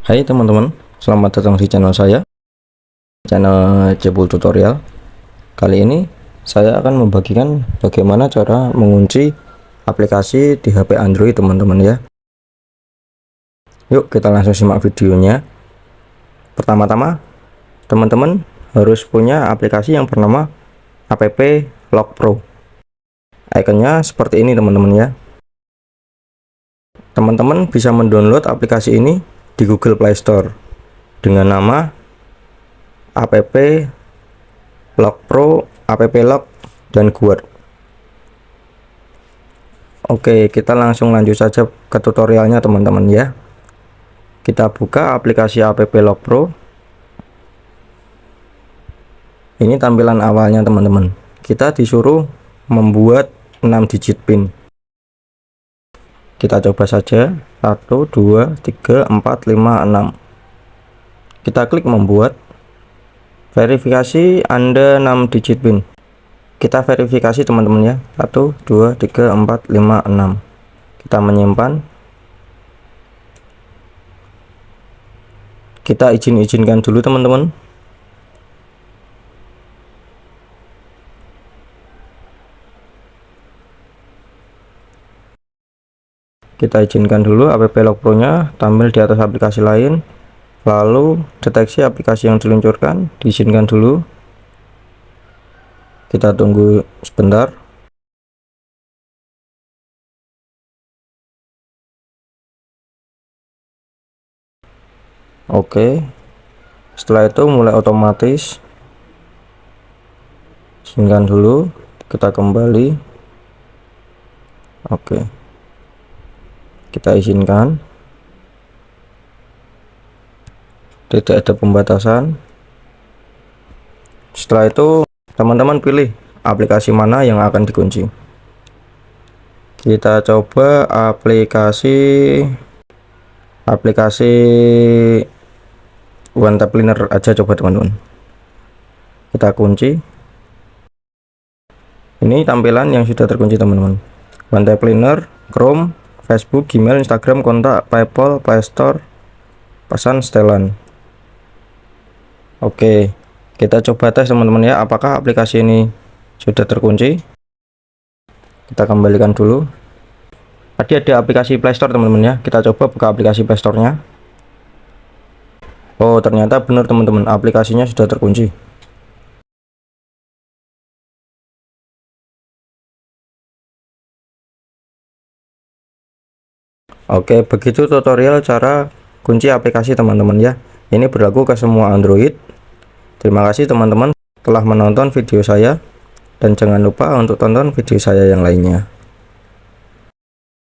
Hai teman-teman, selamat datang di channel saya, channel Jebul Tutorial. Kali ini saya akan membagikan bagaimana cara mengunci aplikasi di HP Android teman-teman ya. Yuk kita langsung simak videonya. Pertama-tama teman-teman harus punya aplikasi yang bernama app Lock Pro. Ikonnya seperti ini teman-teman ya. Teman-teman bisa mendownload aplikasi ini di Google Play Store dengan nama app Lock Pro, app Lock, dan Guard. Oke, kita langsung lanjut saja ke tutorialnya teman-teman ya. Kita buka aplikasi app Lock Pro. Ini tampilan awalnya teman-teman. Kita disuruh membuat 6 digit PIN. Kita coba saja. 1, 2, 3, 4, 5, 6. Kita klik membuat. Verifikasi Anda 6 digit PIN. Kita verifikasi teman-teman ya. 1, 2, 3, 4, 5, 6. Kita menyimpan. Kita izinkan dulu teman-teman. Kita izinkan dulu app Lock Pro nya tampil di atas aplikasi lain. Lalu deteksi aplikasi yang diluncurkan, diizinkan dulu. Kita tunggu sebentar. Oke, setelah itu mulai otomatis. Izinkan dulu, kita kembali. Oke, kita izinkan. Tidak ada pembatasan. Setelah itu teman-teman pilih aplikasi mana yang akan dikunci. Kita coba aplikasi One Tap Cleaner aja, coba teman-teman. Kita kunci. Ini tampilan yang sudah terkunci teman-teman. One Tap Cleaner, Chrome, Facebook, Gmail, Instagram, kontak, PayPal, Play Store, pesan, setelan. Oke, kita coba tes teman-teman ya, apakah aplikasi ini sudah terkunci. Kita kembalikan dulu. Tadi ada aplikasi Play Store teman-teman ya, kita coba buka aplikasi Play Store nya. Oh, ternyata benar teman-teman, aplikasinya sudah terkunci. Oke, begitu tutorial cara kunci aplikasi teman-teman ya. Ini berlaku ke semua Android. Terima kasih teman-teman telah menonton video saya, dan jangan lupa untuk tonton video saya yang lainnya.